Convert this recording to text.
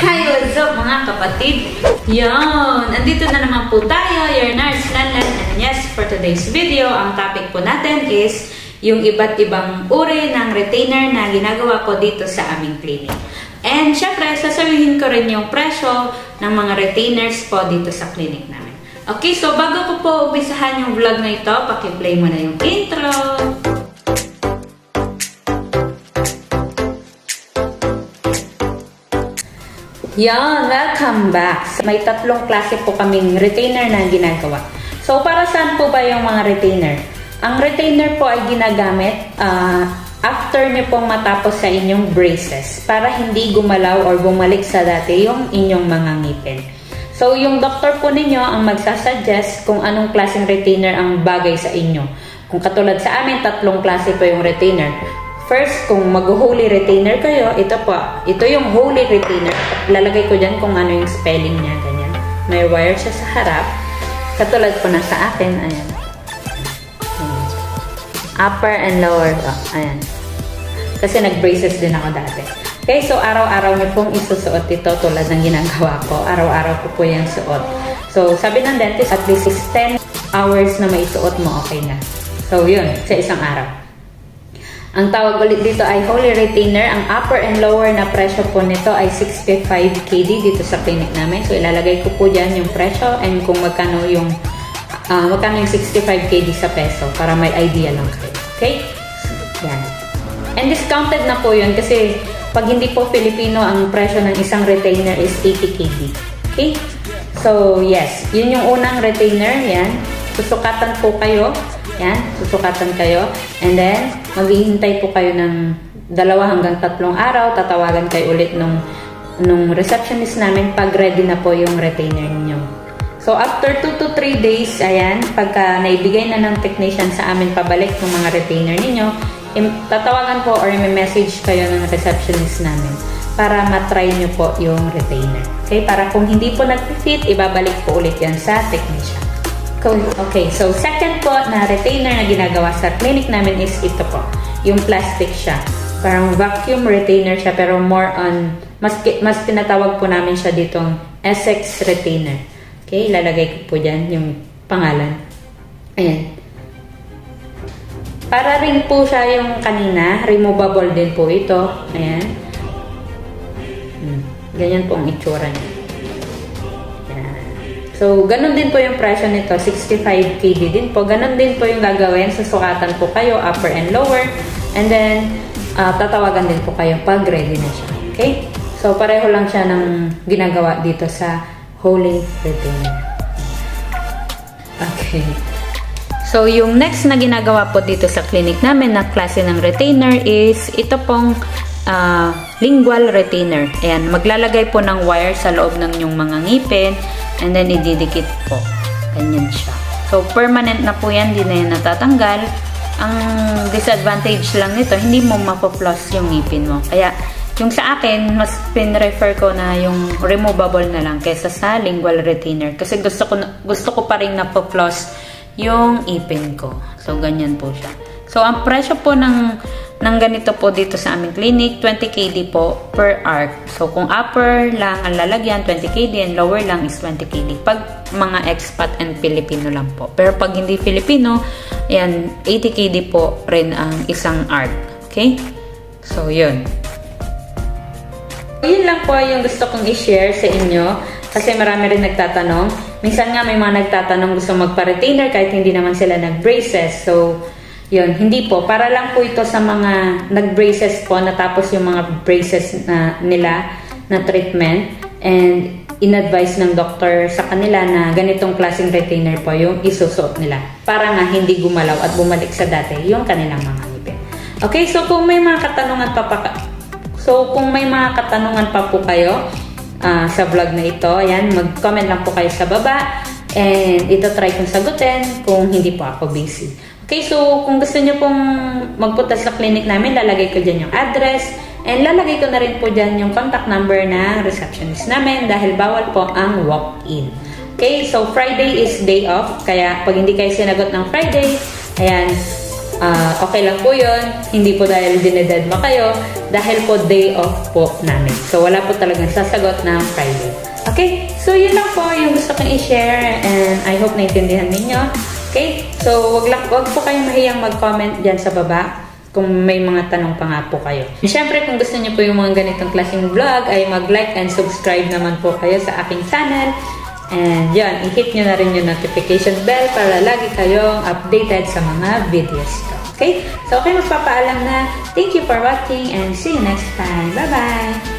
Hi, what's up mga kapatid? Yan! Andito na naman po tayo, your nurse, Lanlan. And yes, for today's video, ang topic po natin is yung iba't ibang uri ng retainer na ginagawa ko dito sa aming clinic. And syempre, sasabihin ko rin yung presyo ng mga retainers po dito sa clinic namin. Okay, so bago ko po umpisahan yung vlog na ito, paki-play mo na yung intro. Yan, welcome back. May tatlong klase po kaming retainer na ginagawa. So, para saan po ba yung mga retainer? Ang retainer po ay ginagamit after nyo pong matapos sa inyong braces para hindi gumalaw or bumalik sa dati yung inyong mga ngipin. So, yung doktor po ninyo ang magsasuggest kung anong klaseng retainer ang bagay sa inyo. Kung katulad sa amin, tatlong klase po yung retainer. First, kung mag-holy retainer kayo, ito po. Ito yung holy retainer. Lalagay ko dyan kung ano yung spelling niya. Ganyan. May wire siya sa harap. Katulad po na sa akin. Ayan. Upper and lower. Oh, ayan. Kasi nag-braces din ako dati. Okay, so araw-araw niyo pong isusuot ito tulad ng ginagawa ko. Araw-araw ko po yung suot. So, sabi ng dentist, at least 10 hours na maisuot mo, okay na. So, yun. Sa isang araw. Ang tawag ulit dito ay holy retainer. Ang upper and lower na presyo po nito ay 65 KD dito sa clinic namin. So, ilalagay ko po dyan yung presyo and kung magkano yung 65 KD sa peso para may idea lang kayo. Okay? Yan. And discounted na po yun kasi pag hindi po Filipino, ang presyo ng isang retainer is 80 KD. Okay? So, yes. Yun yung unang retainer. Yan. Susukatan po kayo. Yan, susukatan kayo. And then, maghihintay po kayo ng 2 hanggang 3 araw. Tatawagan kayo ulit nung receptionist namin pag ready na po yung retainer niyo. So, after 2 to 3 days, ayan, pagka naibigay na ng technician sa amin pabalik ng mga retainer niyo, tatawagan po or may message kayo ng receptionist namin para matry nyo po yung retainer. Okay, para kung hindi po nag-fit, ibabalik po ulit yan sa technician. Okay, so second po na retainer na ginagawa sa clinic namin is ito po. Yung plastic siya. Parang vacuum retainer siya pero more on, mas tinatawag po namin siya ditong Essex retainer. Okay, ilalagay ko po dyan yung pangalan. Ayan. Para rin po siya yung kanina, removable din po ito. Ayan. Ganyan po ang itsura niya. So, ganun din po yung presyo nito, 65 KD din po. Ganun din po yung gagawin. Susukatan po kayo, upper and lower. And then, tatawagan din po kayo pag ready na siya. Okay? So, pareho lang siya ng ginagawa dito sa holy retainer. Okay. So, yung next na ginagawa po dito sa clinic namin na klase ng retainer is ito pong lingual retainer. Ayan, maglalagay po ng wire sa loob ng yung mga ngipin. And then, ididikit po. Ganyan siya. So, permanent na po yan. Hindi na yan natatanggal. Ang disadvantage lang nito, hindi mo mapoploss yung ngipin mo. Kaya, yung sa akin, mas pin-refer ko na yung removable na lang kesa sa lingual retainer. Kasi gusto ko pa rin napoploss yung ipin ko. So, ganyan po siya. So, ang presyo po ng ganito po dito sa aming clinic, 20 KD po per arc. So, kung upper lang ang lalagyan, 20 KD and lower lang is 20 KD. Pag mga expat and Filipino lang po. Pero pag hindi Filipino, yan, 80 KD po rin ang isang arc. Okay? So, yun. Yun lang po yung gusto kong i-share sa inyo. Kasi marami rin nagtatanong. Minsan nga may mga nagtatanong gusto magpa-retainer kahit hindi naman sila nag-braces. So, yun, hindi po. Para lang po ito sa mga nag-braces po, natapos yung mga braces na nila na treatment and in-advise ng doctor sa kanila na ganitong klaseng retainer po yung isusuot nila. Para nga hindi gumalaw at bumalik sa dati yung kanilang mga ngipin. Okay, so kung may mga katanungan pa po kayo sa vlog na ito, ayan, mag-comment lang po kayo sa baba and ito try kong sagutin kung hindi po ako busy. Okay, so kung gusto nyo pong magpunta sa clinic namin, lalagay ko dyan yung address and lalagay ko na rin po dyan yung contact number ng receptionist namin dahil bawal po ang walk-in. Okay, so Friday is day off, kaya pag hindi kayo sinagot ng Friday, ayan, okay lang po yun. Hindi po dahil dinededma kayo, dahil po day off po namin. So, wala po talagang sasagot ng Friday. Okay? So, yun lang po yung gusto kong i-share and I hope naintindihan ninyo. Okay? So, wag po kayong mahiyang mag-comment dyan sa baba kung may mga tanong pa nga po kayo. Siyempre, kung gusto niyo po yung mga ganitong klaseng vlog, ay mag-like and subscribe naman po kayo sa aking channel. And yun, i-hit nyo na rin yung notification bell para lagi kayong updated sa mga videos ko. Okay? So, okay, magpapaalam na. Thank you for watching and see you next time. Bye-bye!